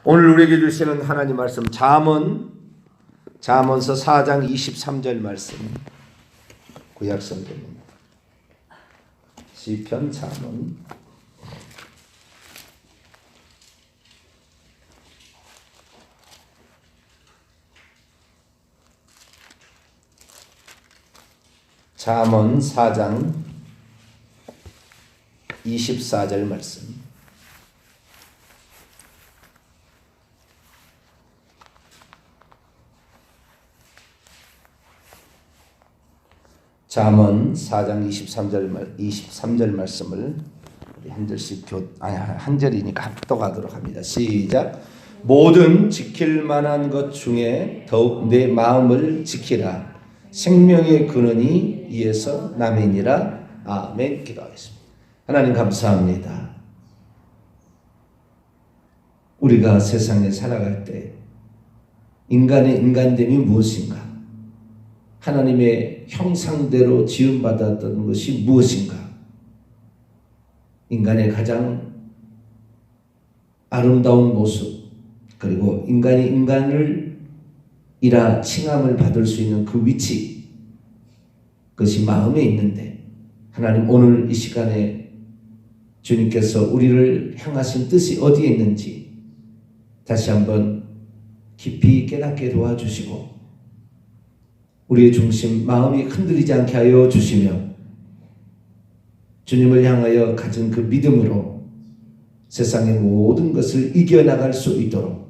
오늘 우리에게 주시는 하나님 말씀 잠언서 4장 23절 말씀 구약 성경입니다. 시편 잠언 4장 24절 말씀. 잠언 4장 23절 말씀을 우리 한 절씩 한 절이니까 합독하도록 합니다. 시작. 모든 지킬 만한 것 중에 더욱 내 마음을 지키라. 생명의 근원이 이에서 남이니라. 아멘. 기도하겠습니다. 하나님 감사합니다. 우리가 세상에 살아갈 때 인간의 인간됨이 무엇인가? 하나님의 형상대로 지음받았던 것이 무엇인가? 인간의 가장 아름다운 모습, 그리고 인간이 인간을 이라 칭함을 받을 수 있는 그 위치, 그것이 마음에 있는데, 하나님 오늘 이 시간에 주님께서 우리를 향하신 뜻이 어디에 있는지 다시 한번 깊이 깨닫게 도와주시고, 우리의 중심, 마음이 흔들리지 않게 하여 주시며, 주님을 향하여 가진 그 믿음으로 세상의 모든 것을 이겨나갈 수 있도록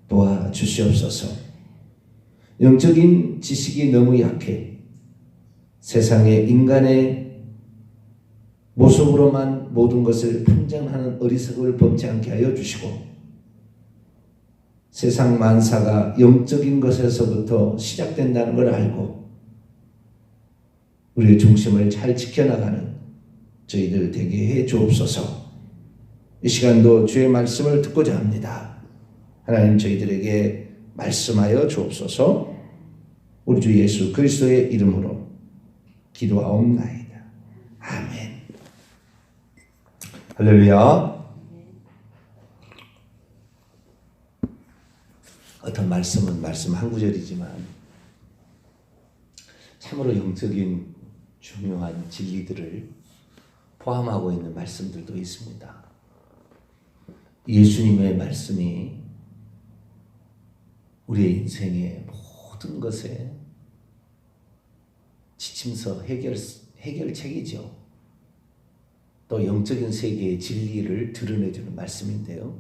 도와주시옵소서. 영적인 지식이 너무 약해 세상의 인간의 모습으로만 모든 것을 판단하는 어리석음을 범치 않게 하여 주시고, 세상 만사가 영적인 것에서부터 시작된다는 걸 알고 우리의 중심을 잘 지켜나가는 저희들 되게 해 주옵소서. 이 시간도 주의 말씀을 듣고자 합니다. 하나님 저희들에게 말씀하여 주옵소서. 우리 주 예수 그리스도의 이름으로 기도하옵나이다. 아멘. 할렐루야. 어떤 말씀은 말씀 한 구절이지만 참으로 영적인 중요한 진리들을 포함하고 있는 말씀들도 있습니다. 예수님의 말씀이 우리의 인생의 모든 것에 지침서, 해결책이죠. 또 영적인 세계의 진리를 드러내주는 말씀인데요.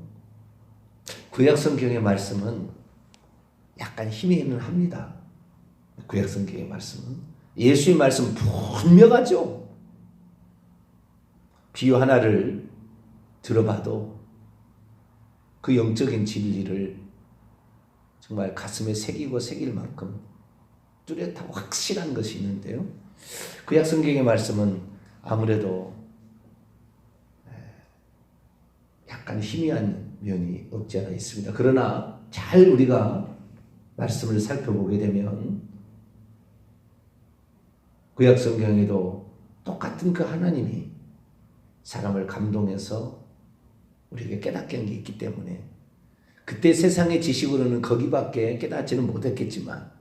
구약 성경의 말씀은 약간 힘이 합니다. 구약 성경의 말씀은 예수의 말씀 분명하죠. 비유 하나를 들어봐도 그 영적인 진리를 정말 가슴에 새길 만큼 뚜렷하고 확실한 것이 있는데요. 구약 성경의 말씀은 아무래도 약간 희미한 면이 없지 않아 있습니다. 그러나 잘 우리가 말씀을 살펴보게 되면 구약 성경에도 똑같은 그 하나님이 사람을 감동해서 우리에게 깨닫게 한 게 있기 때문에 그때 세상의 지식으로는 거기밖에 깨닫지는 못했겠지만,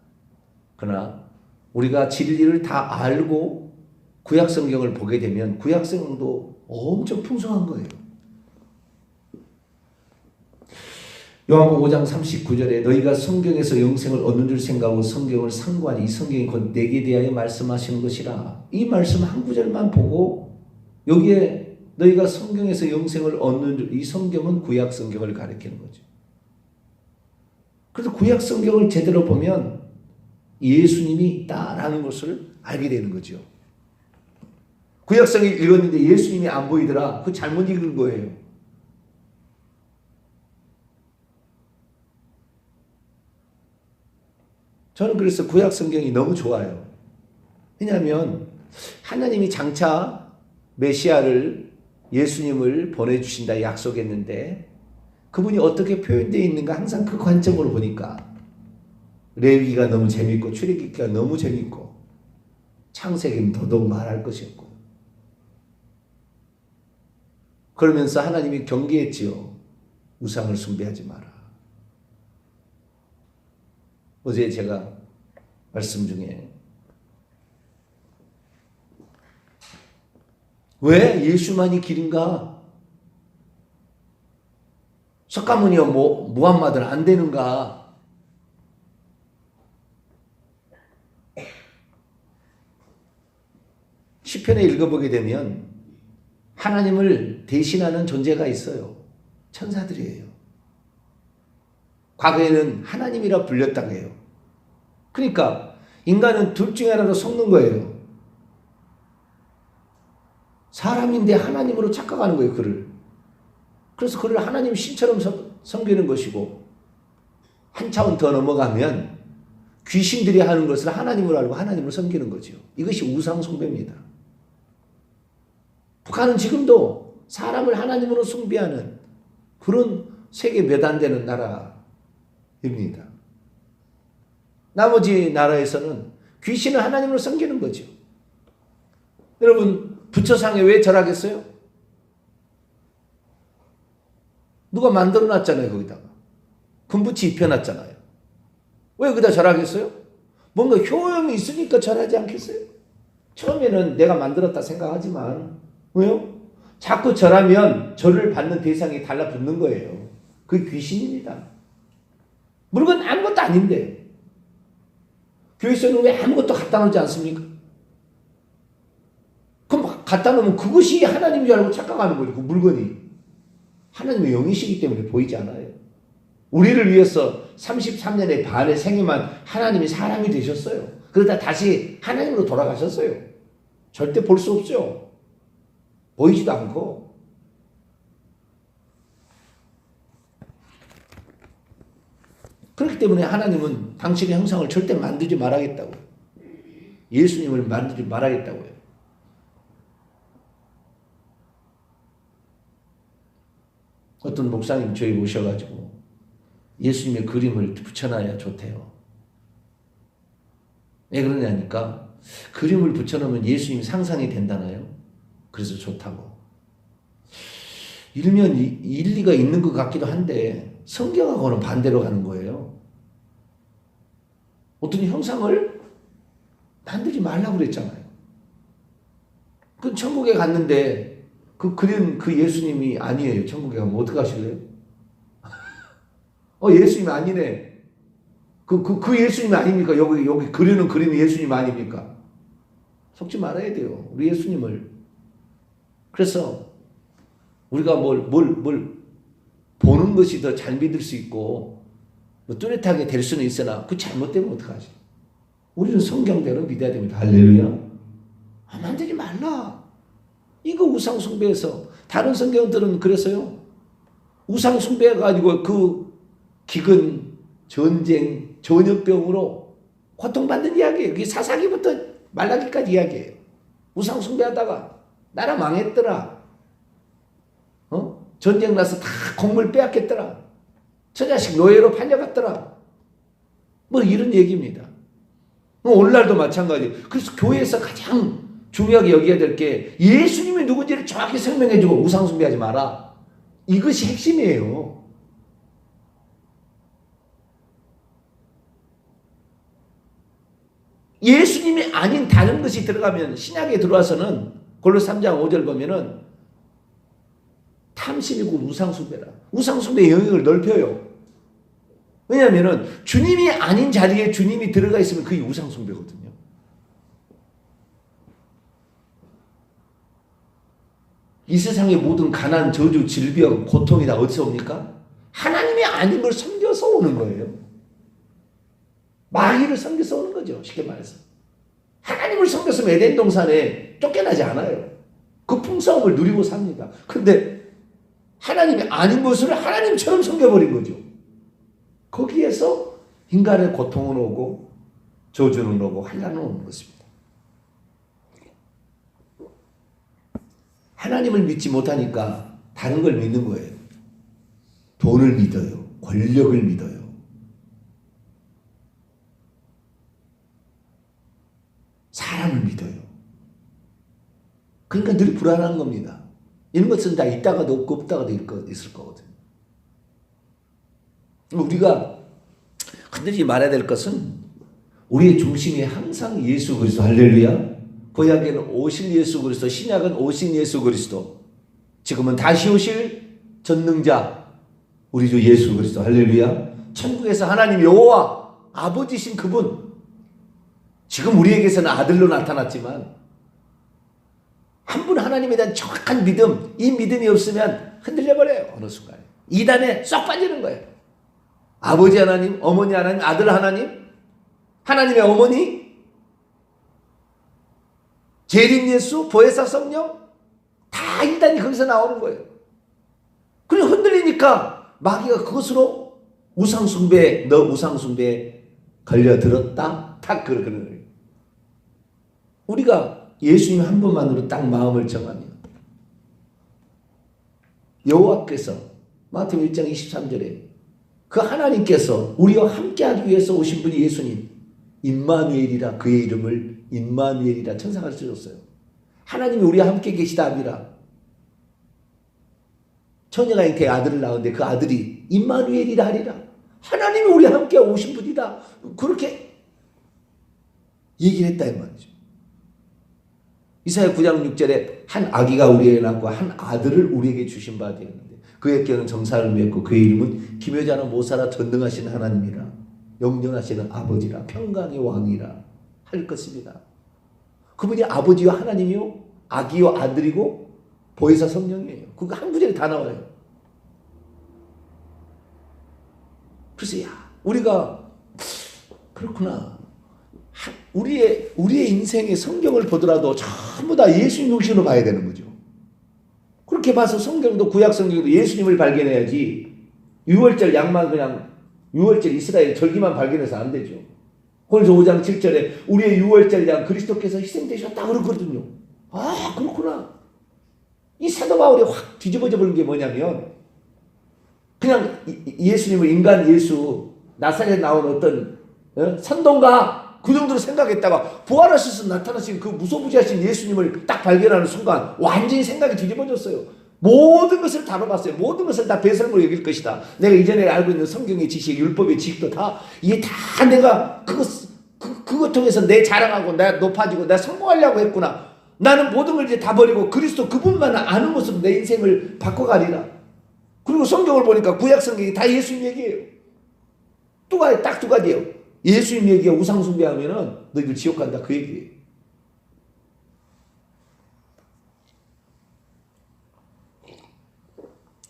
그러나 우리가 진리를 다 알고 구약 성경을 보게 되면 구약 성경도 엄청 풍성한 거예요. 요한복음 5장 39절에 너희가 성경에서 영생을 얻는 줄 생각하고 성경을 상고하니 이 성경이 곧 내게 대하여 말씀하시는 것이라. 이 말씀 한 구절만 보고 여기에 너희가 성경에서 영생을 얻는 줄, 이 성경은 구약 성경을 가리키는 거죠. 그래서 구약 성경을 제대로 보면 예수님이 있다라는 것을 알게 되는 거죠. 구약 성경을 읽었는데 예수님이 안 보이더라. 그거 잘못 읽은 거예요. 저는 그래서 구약 성경이 너무 좋아요. 왜냐하면 하나님이 장차 메시아를, 예수님을 보내주신다 약속했는데 그분이 어떻게 표현되어 있는가 항상 그 관점으로 보니까 레위기가 너무 재밌고 출애굽기가 너무 재밌고 창세기는 더더욱 말할 것이 없고, 그러면서 하나님이 경계했지요. 우상을 숭배하지 마라. 어제 제가 말씀 중에 왜 예수만이 길인가? 석가모니와 무함마드는 안 되는가? 시편에 읽어보게 되면 하나님을 대신하는 존재가 있어요. 천사들이에요. 과거에는 하나님이라 불렸다고 해요. 그러니까 인간은 둘 중에 하나로 속는 거예요. 사람인데 하나님으로 착각하는 거예요, 그를. 그래서 그를 하나님 신처럼 섬기는 것이고, 한 차원 더 넘어가면 귀신들이 하는 것을 하나님으로 알고 하나님을 섬기는 거죠. 이것이 우상 숭배입니다. 북한은 지금도 사람을 하나님으로 숭배하는 그런 세계 몇 안 되는 나라입니다. 나머지 나라에서는 귀신을 하나님으로 섬기는 거죠. 여러분, 부처상에 왜 절하겠어요? 누가 만들어 놨잖아요, 거기다가. 금붙이 입혀놨잖아요. 왜 거기다 절하겠어요? 뭔가 효용이 있으니까 절하지 않겠어요? 처음에는 내가 만들었다 생각하지만, 왜요? 자꾸 절하면 절을 받는 대상이 달라붙는 거예요. 그게 귀신입니다. 물건 아무것도 아닌데. 교회에서는 왜 아무것도 갖다 놓지 않습니까? 그럼 갖다 놓으면 그것이 하나님인 줄 알고 착각하는 거예요. 그 물건이. 하나님의 영이시기 때문에 보이지 않아요. 우리를 위해서 33년의 반의 생애만 하나님이 사람이 되셨어요. 그러다 다시 하나님으로 돌아가셨어요. 절대 볼 수 없죠. 보이지도 않고. 그렇기 때문에 하나님은 당신의 형상을 절대 만들지 말아야겠다고. 예수님을 만들지 말아야겠다고요. 어떤 목사님 저희 오셔가지고 예수님의 그림을 붙여놔야 좋대요. 왜 그러냐니까 그림을 붙여놓으면 예수님이 상상이 된다나요? 그래서 좋다고. 일면 일리가 있는 것 같기도 한데 성경하고는 반대로 가는 거예요. 어떤 형상을 만들지 말라고 그랬잖아요. 그 천국에 갔는데 그 그림 그 예수님이 아니에요. 천국에 가면 어떻게 하실래요? 예수님이 아니네. 그 예수님이 아닙니까? 여기 그리는 그림이 예수님 아닙니까? 속지 말아야 돼요. 우리 예수님을. 그래서 우리가 뭘 보는 것이 더 잘 믿을 수 있고 뚜렷하게 될 수는 있으나 그 잘못되면 어떡하지? 우리는 성경대로 믿어야 됩니다. 할렐루야. 만들지 말라. 이거 우상 숭배해서 다른 성경들은 그래서요. 우상 숭배해가지고 그 기근, 전쟁, 전염병으로 고통받는 이야기예요. 그게 사사기부터 말라기까지 이야기예요. 우상 숭배하다가 나라 망했더라. 전쟁 나서 다 곡물 빼앗겼더라. 처자식 노예로 팔려갔더라. 뭐 이런 얘기입니다. 오늘날도 마찬가지. 그래서 교회에서 가장 중요하게 여겨야 될 게 예수님이 누군지를 정확히 설명해주고 우상 숭배하지 마라. 이것이 핵심이에요. 예수님이 아닌 다른 것이 들어가면 신약에 들어와서는 골로새 3장 5절 보면은 탐심이고 우상숭배라. 우상숭배의 영역을 넓혀요. 왜냐하면 주님이 아닌 자리에 주님이 들어가 있으면 그게 우상숭배거든요. 이 세상의 모든 가난, 저주, 질병, 고통이 다 어디서 옵니까? 하나님이 아닌 걸 섬겨서 오는 거예요. 마귀를 섬겨서 오는 거죠. 쉽게 말해서. 하나님을 섬겼으면 에덴 동산에 쫓겨나지 않아요. 그 풍성함을 누리고 삽니다. 그런데 하나님이 아닌 것을 하나님처럼 섬겨버린 거죠. 거기에서 인간의 고통은 오고 저주는 오고 환난은 오는 것입니다. 하나님을 믿지 못하니까 다른 걸 믿는 거예요. 돈을 믿어요. 권력을 믿어요. 사람을 믿어요. 그러니까 늘 불안한 겁니다. 이런 것은 다 있다가도 없고 없다가도 있을 거거든요. 우리가 흔들리지 말아야 될 것은 우리의 중심이 항상 예수 그리스도. 할렐루야. 구약에는 오실 예수 그리스도, 신약은 오신 예수 그리스도, 지금은 다시 오실 전능자 우리 주 예수 그리스도. 할렐루야. 천국에서 하나님 여호와 아버지신 그분, 지금 우리에게서는 아들로 나타났지만 한 분 하나님에 대한 정확한 믿음, 이 믿음이 없으면 흔들려 버려요. 어느 순간에 이단에 쏙 빠지는 거예요. 아버지 하나님, 어머니 하나님, 아들 하나님, 하나님의 어머니, 재림 예수, 보혜사 성령, 다 이단이 거기서 나오는 거예요. 그리고 흔들리니까 마귀가 그것으로 우상숭배, 너 우상숭배에 걸려들었다, 딱 그러는 거예요. 우리가 예수님 한 분만으로 딱 마음을 정하면 여호와께서 마태복음 1장 23절에 그 하나님께서 우리와 함께하기 위해서 오신 분이 예수님, 임마누엘이라, 그의 이름을 임마누엘이라 천사가 쓰셨어요. 하나님이 우리와 함께 계시다 함이라. 처녀가 잉태의 아들을 낳았는데 그 아들이 임마누엘이라 하리라. 하나님이 우리와 함께 오신 분이다. 그렇게 얘기를 했다 이 말이죠. 이사야 9장 6절에 한 아기가 우리에게 낳고 한 아들을 우리에게 주신 바 되었는데 그의 께는 정사를 맺고 그의 이름은 기묘자나 모사라 전능하신 하나님이라, 영원하시는 아버지라, 평강의 왕이라 할 것입니다. 그분이 아버지와 하나님이요, 아기요, 아들이고 보혜사 성령이에요. 그거 한 구절에 다 나와요. 그래서 우리가 그렇구나. 우리의 인생의 성경을 보더라도 전부 다 예수님 중심으로 봐야 되는 거죠. 그렇게 봐서 성경도, 구약 성경도 예수님을 발견해야지, 6월절 양만 그냥 6월절 이스라엘 절기만 발견해서 안 되죠. 고린도서 5장 7절에 우리의 6월절 양 그리스도께서 희생되셨다 그러거든요. 아, 그렇구나. 이 사도 바울이 확 뒤집어져 버린 게 뭐냐면, 그냥 예수님을 인간 예수, 나사렛에 나온 어떤 선동가 그 정도로 생각했다가 부활하셔서 나타나신 그 무소부지하신 예수님을 딱 발견하는 순간 완전히 생각이 뒤집어졌어요. 모든 것을 다뤄봤어요. 모든 것을 다 배설물로 여길 것이다. 내가 이전에 알고 있는 성경의 지식, 율법의 지식도 다, 이게 다 내가 그것 통해서 내 자랑하고 내가 높아지고 내가 성공하려고 했구나. 나는 모든 걸 이제 다 버리고 그리스도 그분만 아는 모습으로 내 인생을 바꿔가리라. 그리고 성경을 보니까 구약 성경이 다 예수님 얘기예요. 딱 두 가지예요. 예수님 얘기가 우상숭배하면은 너희들 지옥 간다, 그 얘기예요.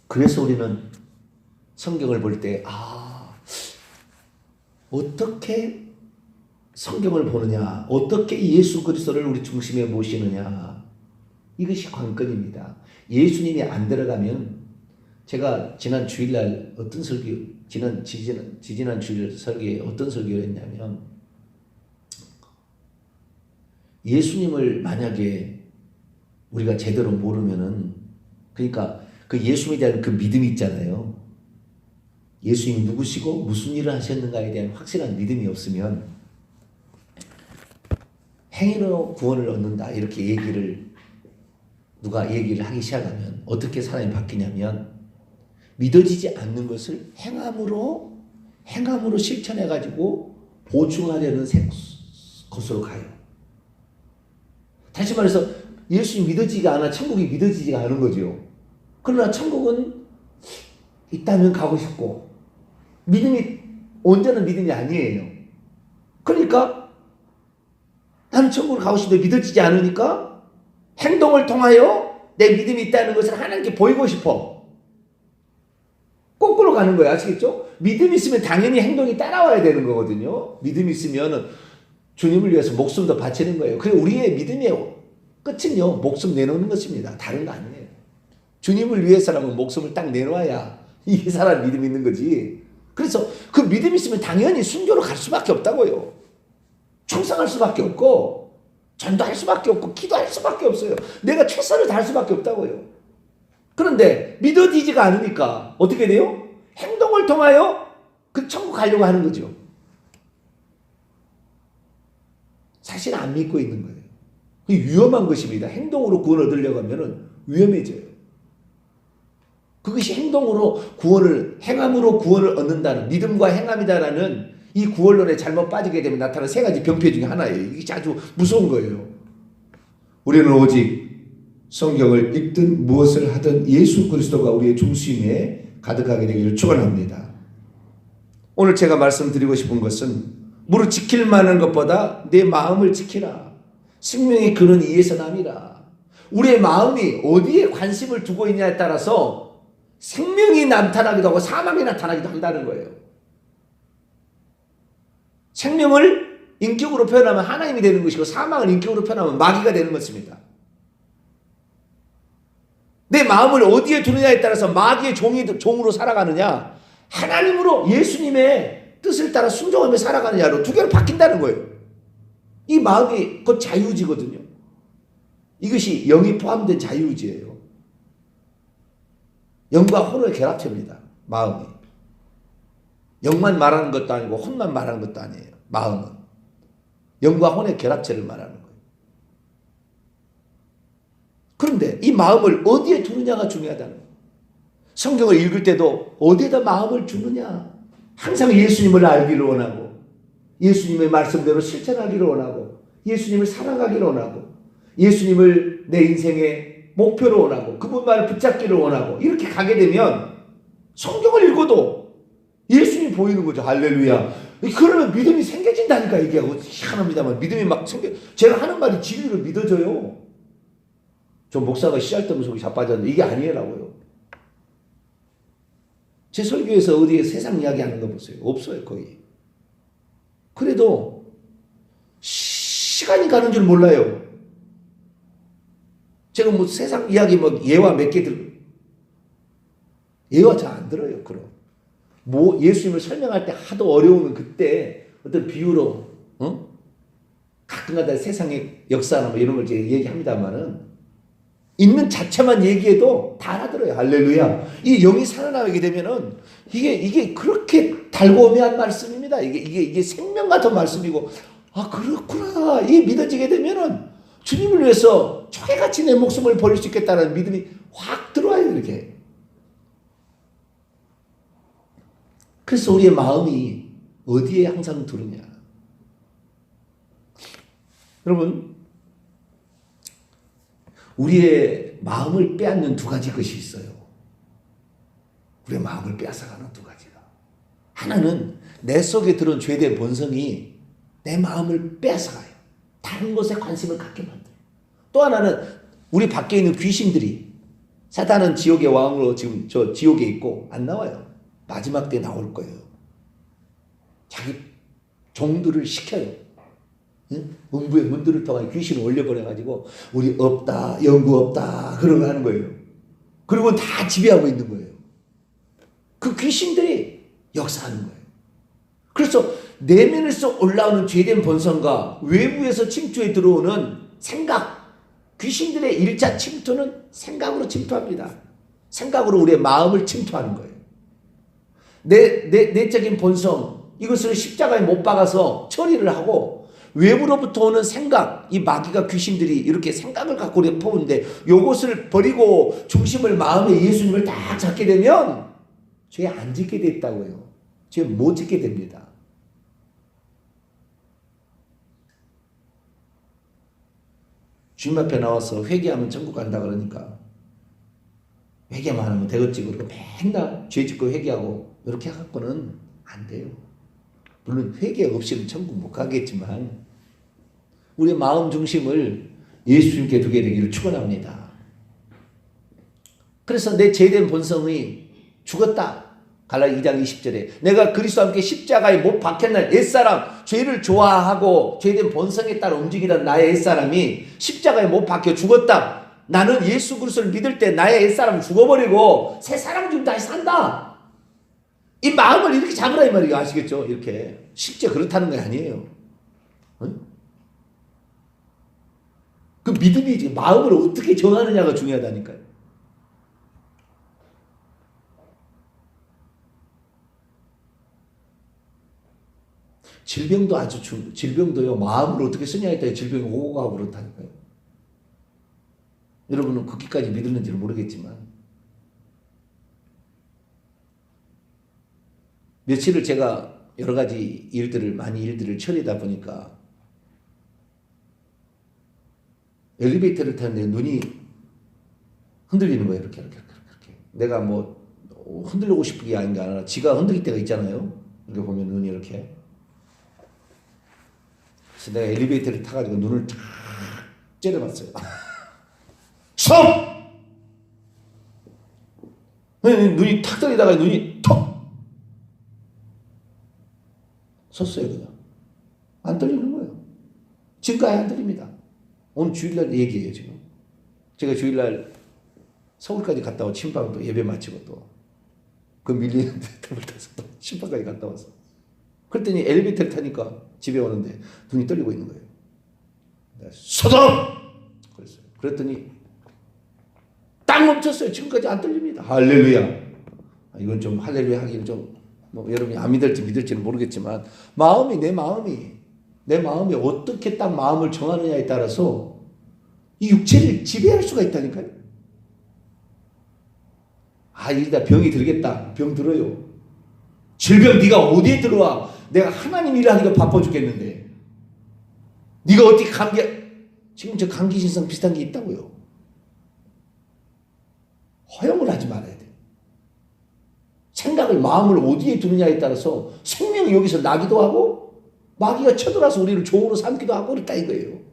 그래서 우리는 성경을 볼 때 어떻게 성경을 보느냐, 어떻게 예수 그리스도를 우리 중심에 모시느냐, 이것이 관건입니다. 예수님이 안 들어가면, 제가 지난 주일날 어떤 설교, 지지난 주일 설교에 어떤 설교를 했냐면, 예수님을 만약에 우리가 제대로 모르면은, 그러니까 그 예수님에 대한 그 믿음이 있잖아요. 예수님이 누구시고 무슨 일을 하셨는가에 대한 확실한 믿음이 없으면 행위로 구원을 얻는다, 이렇게 누가 얘기를 하기 시작하면 어떻게 사람이 바뀌냐면, 믿어지지 않는 것을 행함으로 실천해가지고 보충하려는 것으로 가요. 다시 말해서 예수님 믿어지지가 않아 천국이 믿어지지가 않은 거죠. 그러나 천국은 있다면 가고 싶고, 믿음이 온전한 믿음이 아니에요. 그러니까 나는 천국을 가고 싶은데 믿어지지 않으니까 행동을 통하여 내 믿음이 있다는 것을 하나님께 보이고 싶어. 거꾸로 가는 거예요. 아시겠죠? 믿음이 있으면 당연히 행동이 따라와야 되는 거거든요. 믿음이 있으면 주님을 위해서 목숨도 바치는 거예요. 그리고 우리의 믿음의 끝은요, 목숨 내놓는 것입니다. 다른 거 아니에요. 주님을 위해서라면 목숨을 딱 내놔야 이 사람 믿음이 있는 거지. 그래서 그 믿음이 있으면 당연히 순교로 갈 수밖에 없다고요. 충성할 수밖에 없고, 전도할 수밖에 없고, 기도할 수밖에 없어요. 내가 최선을 다할 수밖에 없다고요. 그런데 믿어지지가 않으니까 어떻게 돼요? 행동을 통하여 그 천국 가려고 하는 거죠. 사실 안 믿고 있는 거예요. 그게 위험한 것입니다. 행동으로 구원 얻으려고 하면 위험해져요. 그것이 행동으로 구원을, 행함으로 구원을 얻는다는, 믿음과 행함이다라는 이 구원론에 잘못 빠지게 되면 나타나는 세 가지 병폐 중에 하나예요. 이게 아주 무서운 거예요. 우리는 오직 성경을 읽든 무엇을 하든 예수 그리스도가 우리의 중심에 가득하게 되기를 축원합니다. 오늘 제가 말씀드리고 싶은 것은 무릇 지킬 만한 것보다 내 마음을 지키라. 생명의 근원 이에서 남이라. 우리의 마음이 어디에 관심을 두고 있냐에 따라서 생명이 나타나기도 하고 사망이 나타나기도 한다는 거예요. 생명을 인격으로 표현하면 하나님이 되는 것이고 사망을 인격으로 표현하면 마귀가 되는 것입니다. 내 마음을 어디에 두느냐에 따라서 마귀의 종으로 살아가느냐, 하나님으로 예수님의 뜻을 따라 순종하며 살아가느냐로 두 개로 바뀐다는 거예요. 이 마음이 곧 자유의지거든요. 이것이 영이 포함된 자유의지예요. 영과 혼의 결합체입니다. 마음이. 영만 말하는 것도 아니고 혼만 말하는 것도 아니에요. 마음은. 영과 혼의 결합체를 말하는 거예요. 그런데 이 마음을 어디에 두느냐가 중요하다는 거예요. 성경을 읽을 때도 어디에다 마음을 두느냐. 항상 예수님을 알기를 원하고 예수님의 말씀대로 실천하기를 원하고 예수님을 사랑하기를 원하고 예수님을 내 인생의 목표로 원하고 그분만을 붙잡기를 원하고 이렇게 가게 되면 성경을 읽어도 예수님이 보이는 거죠. 할렐루야. 그러면 믿음이 생겨진다니까. 얘기하고 희한합니다만 믿음이 막 제가 하는 말이 진리로 믿어져요. 저 목사가 씨알 때문에 속이 자빠졌는데 이게 아니라고요. 제 설교에서 어디에 세상 이야기하는 거 보세요. 없어요 거의. 그래도 시간이 가는 줄 몰라요. 제가 뭐 세상 이야기 뭐 예화 몇 개 예화 잘 안 들어요. 그럼 뭐 예수님을 설명할 때 하도 어려우면 그때 어떤 비유로 가끔가다 세상의 역사나 뭐 이런 걸 제가 얘기합니다만은 있는 자체만 얘기해도 다 알아들어요. 할렐루야. 이 영이 살아나게 되면은 이게 그렇게 달고오매한 말씀입니다. 이게 생명 같은 말씀이고, 아, 그렇구나. 이게 믿어지게 되면은 주님을 위해서 초계같이 내 목숨을 버릴 수 있겠다는 믿음이 확 들어와요. 이렇게. 그래서 우리의 마음이 어디에 항상 두느냐. 여러분, 우리의 마음을 빼앗는 두 가지 것이 있어요. 우리의 마음을 빼앗아가는 두 가지가. 하나는 내 속에 들어온 죄된 본성이 내 마음을 빼앗아가요. 다른 것에 관심을 갖게 만들어요. 또 하나는 우리 밖에 있는 귀신들이, 사탄은 지옥의 왕으로 지금 저 지옥에 있고 안 나와요. 마지막 때 나올 거예요. 자기 종들을 시켜요. 음부의 문들을 통해 귀신을 올려보내가지고 우리 없다, 영구 없다 그런 거 하는 거예요. 그리고 다 지배하고 있는 거예요. 그 귀신들이 역사하는 거예요. 그래서 내면에서 올라오는 죄된 본성과 외부에서 침투해 들어오는 생각, 귀신들의 1차 침투는 생각으로 침투합니다. 생각으로 우리의 마음을 침투하는 거예요. 내적인 본성, 이것을 십자가에 못 박아서 처리를 하고 외부로부터 오는 생각, 이 마귀가 귀신들이 이렇게 생각을 갖고 우리가 퍼오는데 요것을 버리고 중심을 마음에 예수님을 딱 잡게 되면 죄 안 짓게 됐다고요. 죄 못 짓게 됩니다. 주님 앞에 나와서 회개하면 천국 간다 그러니까 회개만 하면 되겠지 그러고 맨날 죄 짓고 회개하고 이렇게 해갖고는 안 돼요. 물론 회개 없이는 천국 못 가겠지만 우리의 마음 중심을 예수님께 두게 되기를 축원합니다. 그래서 내 죄된 본성이 죽었다. 갈라디아 2장 20절에 내가 그리스도와 함께 십자가에 못 박혔날 옛사람, 죄를 좋아하고 죄된 본성에 따라 움직이던 나의 옛사람이 십자가에 못 박혀 죽었다. 나는 예수 그리스도를 믿을 때 나의 옛사람을 죽어버리고 새 사람 중 다시 산다. 이 마음을 이렇게 잡으라 이 말이에요. 아시겠죠? 이렇게. 실제 그렇다는 게 아니에요. 그 믿음이 지금 마음을 어떻게 정하느냐가 중요하다니까요. 질병도 질병도요, 마음을 어떻게 쓰냐에 따라 질병이 오고 가고 그렇다니까요. 여러분은 그기까지 믿었는지는 모르겠지만, 며칠을 제가 여러 가지 많이 일들을 처리하다 보니까 엘리베이터를 타는데 눈이 흔들리는 거예요. 이렇게. 내가 뭐 흔들리고 싶은 게 아니라 지가 흔들릴 때가 있잖아요. 이렇게 보면 눈이 이렇게. 그래서 내가 엘리베이터를 타가지고 눈을 탁 째려봤어요. 스톱! 눈이 탁 떨리다가 눈이 턱! 섰어요, 그냥. 안 떨리는 거예요. 지금까지 안 떨립니다. 오늘 주일날 얘기해요, 지금. 제가 주일날 서울까지 갔다 와 침방도 예배 마치고 또 그 밀리는데 탑을 타서 또 침방까지 갔다 왔어. 그랬더니 엘리베이터를 타니까 집에 오는데 눈이 떨리고 있는 거예요. 서동! 그랬어요. 그랬더니 딱 멈췄어요. 지금까지 안 떨립니다. 할렐루야. 이건 좀 할렐루야 하기는 좀 뭐 여러분이 안 믿을지는 모르겠지만 내 마음이 어떻게 딱 마음을 정하느냐에 따라서 이 육체를 지배할 수가 있다니까요. 이러다 병이 들겠다. 병 들어요. 질병 네가 어디에 들어와. 내가 하나님 일하기가 바빠 죽겠는데 네가 어떻게 지금 저 감기신성 비슷한 게 있다고요. 허용을 하지 말아야 돼. 생각을 마음을 어디에 두느냐에 따라서 생명이 여기서 나기도 하고 마귀가 쳐들어와서 우리를 종으로 삼기도 하고 그랬다 이거예요.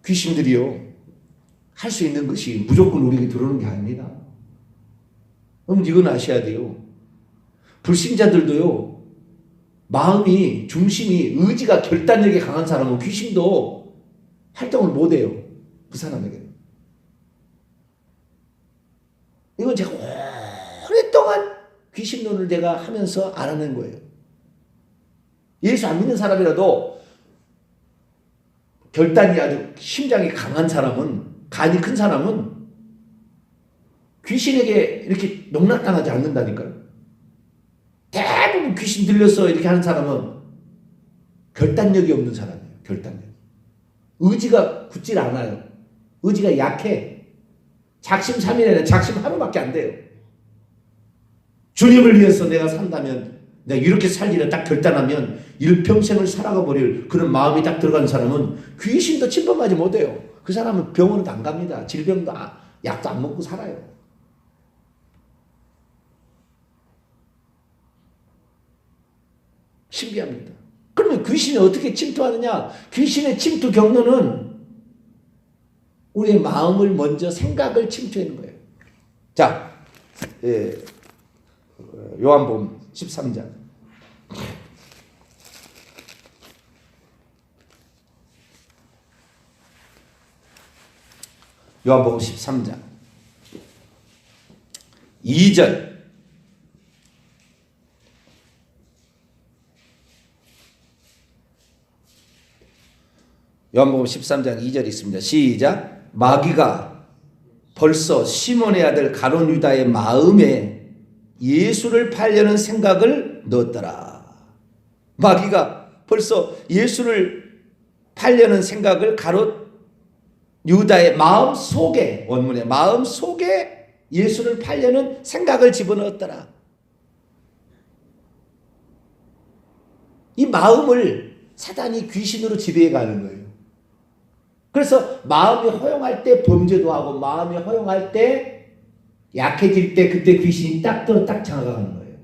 귀신들이요. 할 수 있는 것이 무조건 우리에게 들어오는 게 아닙니다. 그럼 이건 아셔야 돼요. 불신자들도요. 마음이 중심이 의지가 결단력이 강한 사람은 귀신도 활동을 못해요. 그 사람에게는. 이건 제가 오랫동안 귀신론을 내가 하면서 알아낸 거예요. 예수 안 믿는 사람이라도 결단이 아주 심장이 강한 사람은 간이 큰 사람은 귀신에게 이렇게 농락당하지 않는다니까요. 대부분 귀신 들려서 이렇게 하는 사람은 결단력이 없는 사람이에요. 결단력. 의지가 굳질 않아요. 의지가 약해. 작심삼일에는 작심 하루밖에 안 돼요. 주님을 위해서 내가 산다면 내가 이렇게 살기를 딱 결단하면 일평생을 살아가 버릴 그런 마음이 딱 들어가는 사람은 귀신도 침범하지 못해요. 그 사람은 병원도 안 갑니다. 질병도 약도 안 먹고 살아요. 신기합니다. 그러면 귀신이 어떻게 침투하느냐? 귀신의 침투 경로는 우리의 마음을 먼저 생각을 침투하는 거예요. 자, 요한복음 13장. 요한복음 13장 2절. 요한복음 13장 2절 있습니다. 시작. 마귀가 벌써 시몬의 아들 가룟 유다의 마음에 예수를 팔려는 생각을 넣었더라. 마귀가 벌써 예수를 팔려는 생각을 가룟 유다의 마음 속에, 원문의 마음 속에 예수를 팔려는 생각을 집어넣었더라. 이 마음을 사단이 귀신으로 지배해 가는 거예요. 그래서 마음이 허용할 때 범죄도 하고 마음이 허용할 때 약해질 때 그때 귀신이 딱 장악하는 거예요.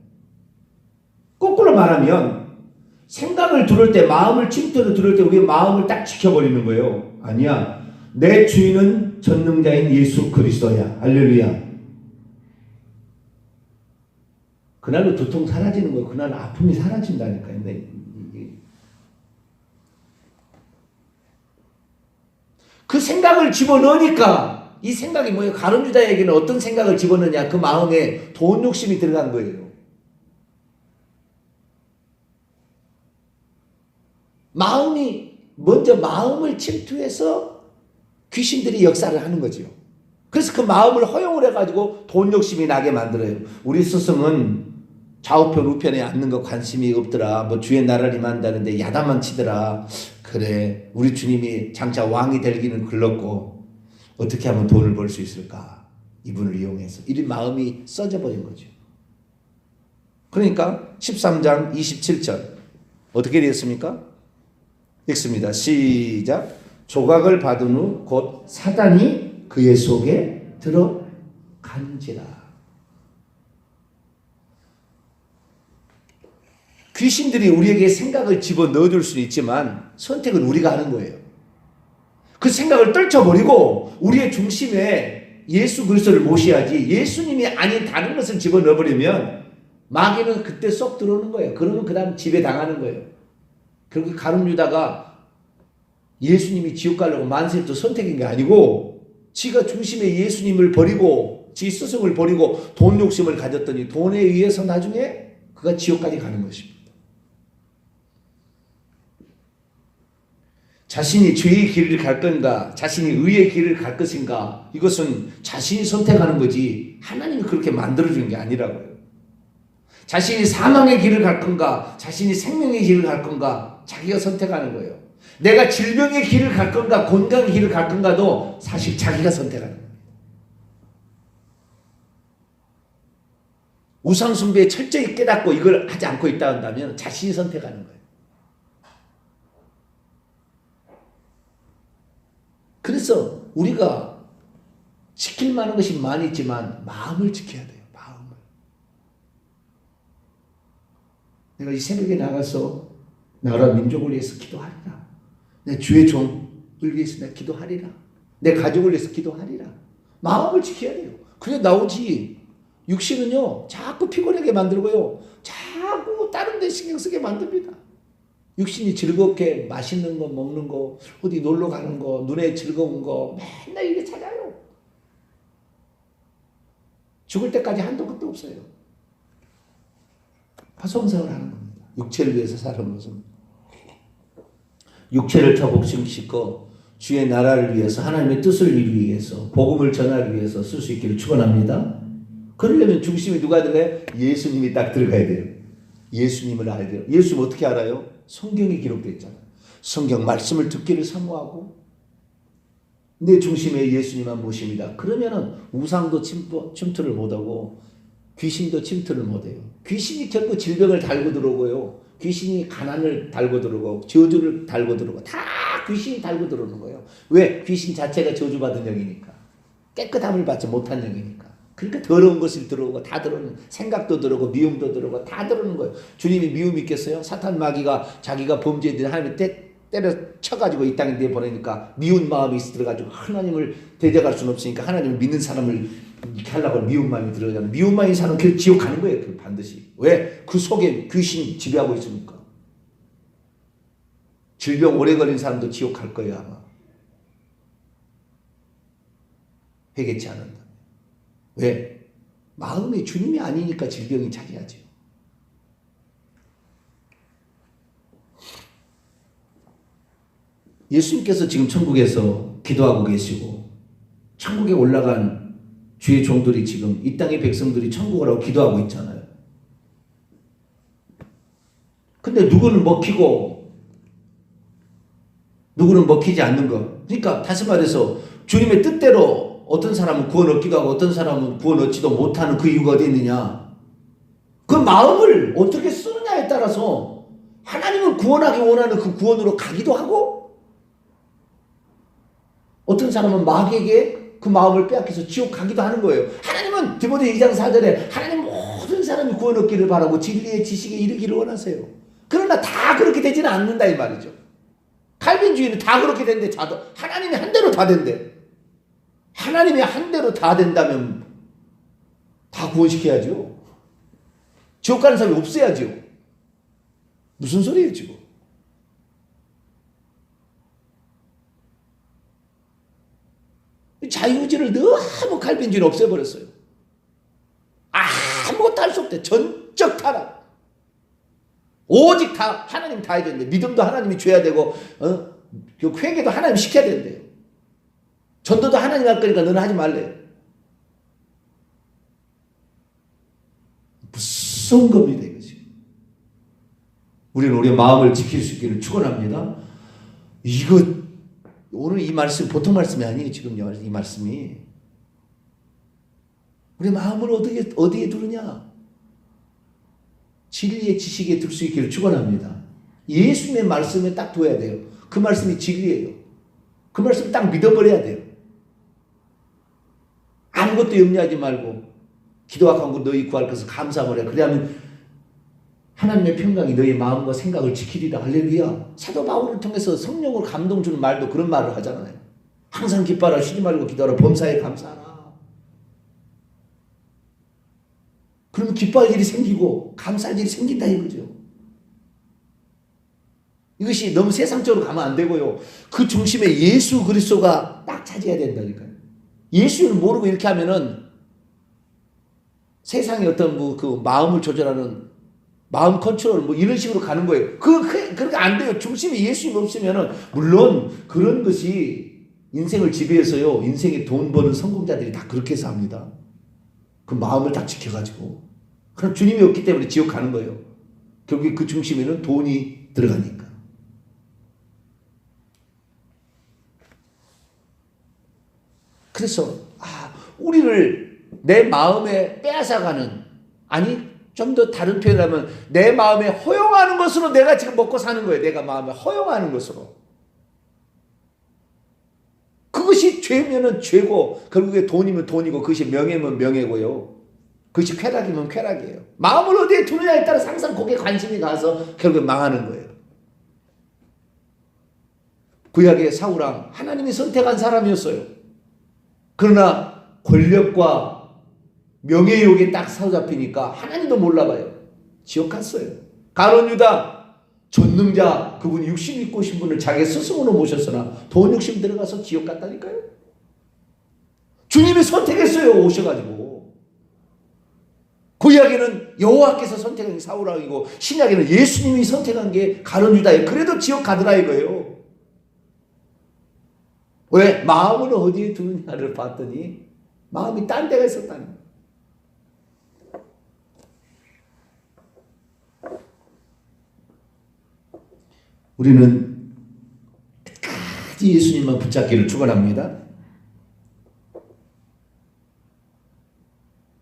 거꾸로 말하면 생각을 들을 때 마음을 침투로 들을 때 우리 마음을 딱 지켜버리는 거예요. 아니야. 내 주인은 전능자인 예수 그리스도야. 할렐루야. 그날로 두통 사라지는 거예요. 그날 아픔이 사라진다니까요. 그 생각을 집어넣으니까 이 생각이 뭐예요? 가룟 유다에게는 어떤 생각을 집어넣냐? 그 마음에 돈 욕심이 들어간 거예요. 먼저 마음을 침투해서 귀신들이 역사를 하는 거죠. 그래서 그 마음을 허용을 해가지고 돈 욕심이 나게 만들어요. 우리 스승은 좌우편 우편에 앉는 거 관심이 없더라. 뭐 주의 나라를 임한다는데 야단만 치더라. 그래, 우리 주님이 장차 왕이 되기는 글렀고 어떻게 하면 돈을 벌 수 있을까? 이분을 이용해서. 이런 마음이 써져 버린 거죠. 그러니까 13장 27절 어떻게 되었습니까? 읽습니다. 시작. 조각을 받은 후 곧 사단이 그의 속에 들어간지라. 귀신들이 우리에게 생각을 집어넣어줄 수는 있지만 선택은 우리가 하는 거예요. 그 생각을 떨쳐버리고 우리의 중심에 예수 그리스도를 모셔야지, 예수님이 아닌 다른 것을 집어넣어버리면 마귀는 그때 쏙 들어오는 거예요. 그러면 그 다음 지배당하는 거예요. 그리고 가룟 유다가 예수님이 지옥 가려고 만세부터 선택인 게 아니고 지가 중심에 예수님을 버리고 지 스승을 버리고 돈 욕심을 가졌더니 돈에 의해서 나중에 그가 지옥까지 가는 것입니다. 자신이 죄의 길을 갈 건가, 자신이 의의 길을 갈 것인가, 이것은 자신이 선택하는 거지 하나님이 그렇게 만들어준 게 아니라고요. 자신이 사망의 길을 갈 건가, 자신이 생명의 길을 갈 건가, 자기가 선택하는 거예요. 내가 질병의 길을 갈 건가, 건강의 길을 갈 건가도 사실 자기가 선택하는 거예요. 우상숭배에 철저히 깨닫고 이걸 하지 않고 있다 한다면 자신이 선택하는 거예요. 그래서 우리가 지킬 만한 것이 많이 있지만 마음을 지켜야 돼요. 마음을. 내가 이 새벽에 나가서 나라 민족을 위해서 기도하리라. 내 주의 종을 위해서 내가 기도하리라. 내 가족을 위해서 기도하리라. 마음을 지켜야 돼요. 그래 나오지. 육신은요 자꾸 피곤하게 만들고요. 자꾸 다른 데 신경 쓰게 만듭니다. 육신이 즐겁게 맛있는 거 먹는 거, 어디 놀러 가는 거, 눈에 즐거운 거 맨날 이게 찾아요. 죽을 때까지 한도 끝도 없어요. 파송생활 하는 겁니다. 육체를 위해서 사는 것은. 육체를 처복시키고 주의 나라를 위해서, 하나님의 뜻을 이루기 위해서, 복음을 전하기 위해서 쓸 수 있기를 축원합니다. 그러려면 중심이 누가 들어가요? 예수님이 딱 들어가야 돼요. 예수님을 알아야 돼요. 예수님 어떻게 알아요? 성경에 기록되어 있잖아요. 성경 말씀을 듣기를 사모하고 내 중심에 예수님만 모십니다. 그러면은 우상도 침투를 못하고 귀신도 침투를 못해요. 귀신이 결국 질병을 달고 들어오고요. 귀신이 가난을 달고 들어오고 저주를 달고 들어오고 다 귀신이 달고 들어오는 거예요. 왜? 귀신 자체가 저주받은 영이니까. 깨끗함을 받지 못한 영이니까. 그러니까 더러운 것을 들어오고 다 들어오는, 생각도 들어오고 미움도 들어오고 다 들어오는 거예요. 주님이 미움 있겠어요? 사탄 마귀가 자기가 범죄된 하나님을 때려쳐가지고 이 땅에 내보내니까 미운 마음이 들어가지고 하나님을 대적할 수는 없으니까 하나님을 믿는 사람을 이렇게 하려고 미운 마음이 들어가잖아요. 미운 마음이 사람은 그 지옥 가는 거예요. 반드시. 왜? 그 속에 귀신이 지배하고 있으니까. 질병 오래 걸린 사람도 지옥 갈 거예요 아마. 회개치 않는다. 왜? 마음이 주님이 아니니까 질병이 차지하죠. 예수님께서 지금 천국에서 기도하고 계시고 천국에 올라간 주의 종들이 지금 이 땅의 백성들이 천국을 하고 기도하고 있잖아요. 근데 누구는 먹히고 누구는 먹히지 않는 거. 그러니까 다시 말해서 주님의 뜻대로 어떤 사람은 구원 얻기도 하고 어떤 사람은 구원 얻지도 못하는 그 이유가 어디 있느냐. 그 마음을 어떻게 쓰느냐에 따라서 하나님은 구원하기 원하는 그 구원으로 가기도 하고 어떤 사람은 마귀에게 그 마음을 빼앗겨서 지옥 가기도 하는 거예요. 하나님은 디모데 2장 4절에 하나님 모든 사람이 구원 얻기를 바라고 진리의 지식에 이르기를 원하세요. 그러나 다 그렇게 되지는 않는다 이 말이죠. 칼빈주의는 다 그렇게 된대. 하나님이 한 대로 다 된대. 하나님이 한 대로 다 된다면 다 구원시켜야죠. 지옥 가는 사람이 없어야죠. 무슨 소리예요 지금. 자유의지를 너무 칼빈주의는 없애버렸어요. 아무것도 할 수 없대. 전적 타락. 오직 다 하나님 다 해야 되는데 믿음도 하나님이 줘야 되고 회개도 하나님이 시켜야 된대요. 전도도 하나님 할 거니까 너는 하지 말래. 무슨 무서운 겁니다. 이것이. 우리는 우리의 마음을 지킬 수 있기를 축원합니다. 이거 오늘 이 말씀 보통 말씀이 아니에요. 지금 이 말씀이 우리 마음을 어디에 두느냐? 진리의 지식에 둘 수 있기를 축원합니다. 예수님의 말씀에 딱 둬야 돼요. 그 말씀이 진리예요. 그 말씀 딱 믿어버려야 돼요. 아무것도 염려하지 말고 기도와 간구 너희 구할 것을 감사하라. 그러면 하나님의 평강이 너희 마음과 생각을 지키리라. 할렐루야. 사도 바울을 통해서 성령으로 감동 주는 말도 그런 말을 하잖아요. 항상 기뻐하라. 쉬지 말고 기도하라. 범사에 감사하라. 그러면 기뻐할 일이 생기고 감사할 일이 생긴다 이거죠. 이것이 너무 세상적으로 가면 안 되고요. 그 중심에 예수 그리스도가 딱 차지해야 된다니까요. 예수를 모르고 이렇게 하면은 세상의 어떤 그 마음을 조절하는 마음 컨트롤 이런 식으로 가는 거예요. 그렇게 안 돼요. 중심에 예수님 없으면은 물론 그런 것이 인생을 지배해서요. 인생에 돈 버는 성공자들이 다 그렇게 해서 합니다. 그 마음을 딱 지켜가지고. 그럼 주님이 없기 때문에 지옥 가는 거예요. 결국에 그 중심에는 돈이 들어가니까. 그래서 우리를 내 마음에 빼앗아가는, 아니 좀 더 다른 표현을 하면 내 마음에 허용하는 것으로 내가 지금 먹고 사는 거예요. 내가 마음에 허용하는 것으로. 그것이 죄면은 죄고 결국에 돈이면 돈이고 그것이 명예면 명예고요. 그것이 쾌락이면 쾌락이에요. 마음을 어디에 두느냐에 따라서 항상 거기에 관심이 가서 결국에 망하는 거예요. 구약의 사울왕 하나님이 선택한 사람이었어요. 그러나 권력과 명예욕에 딱 사로잡히니까 하나님도 몰라봐요. 지옥 갔어요. 가룟 유다 전능자 그분이 육신 입고 오신 분을 자기 스승으로 모셨으나 돈 욕심 들어가서 지옥 갔다니까요. 주님이 선택했어요. 오셔가지고. 구약에는 여호와께서 선택한 게 사울왕이고 신약에는 예수님이 선택한 게 가룟 유다예요. 그래도 지옥 가더라 이거예요. 왜? 마음을 어디에 두느냐를 봤더니 마음이 딴 데가 있었다는 거예요. 우리는 끝까지 예수님만 붙잡기를 축원합니다.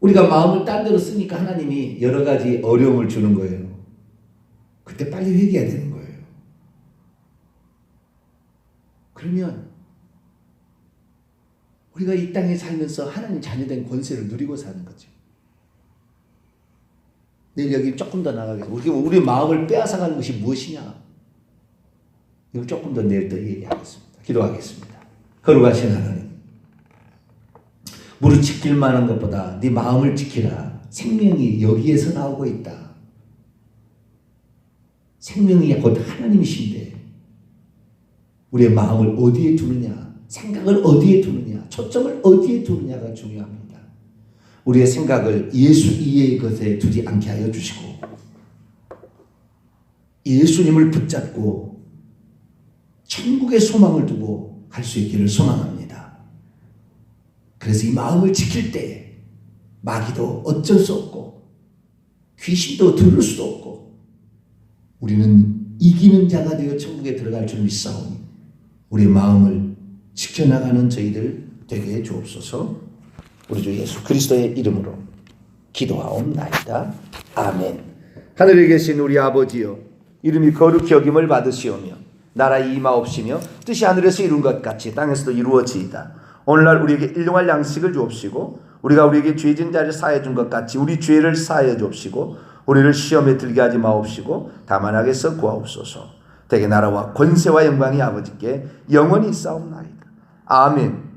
우리가 마음을 딴 데로 쓰니까 하나님이 여러 가지 어려움을 주는 거예요. 그때 빨리 회개해야 되는 거예요. 그러면 우리가 이 땅에 살면서 하나님 자녀된 권세를 누리고 사는 거죠. 내일 여기 조금 더 나가겠습니다. 우리 마음을 빼앗아가는 것이 무엇이냐? 이걸 조금 더 내일 더 얘기하겠습니다. 기도하겠습니다. 거룩하신 하나님, 무릇 지킬 만한 것보다 네 마음을 지키라. 생명이 여기에서 나오고 있다. 생명이 곧 하나님이신데 우리의 마음을 어디에 두느냐, 생각을 어디에 두느냐, 초점을 어디에 두느냐가 중요합니다. 우리의 생각을 예수 이외의 것에 두지 않게 하여 주시고 예수님을 붙잡고 천국의 소망을 두고 갈 수 있기를 소망합니다. 그래서 이 마음을 지킬 때 마귀도 어쩔 수 없고 귀신도 들을 수도 없고 우리는 이기는 자가 되어 천국에 들어갈 줄 믿사오니 우리의 마음을 지켜나가는 저희들 되게 해 주옵소서. 우리 주 예수 그리스도의 이름으로 기도하옵나이다. 아멘. 하늘에 계신 우리 아버지여, 이름이 거룩히 여김을 받으시오며 나라의 임하옵시며 뜻이 하늘에서 이룬 것 같이 땅에서도 이루어지이다. 오늘날 우리에게 일용할 양식을 주옵시고 우리가 우리에게 죄진 자를 사해 준 것 같이 우리 죄를 사해 주옵시고 우리를 시험에 들게 하지 마옵시고 다만 악에서 구하옵소서. 대개 나라와 권세와 영광이 아버지께 영원히 있사옵나이다. 아멘.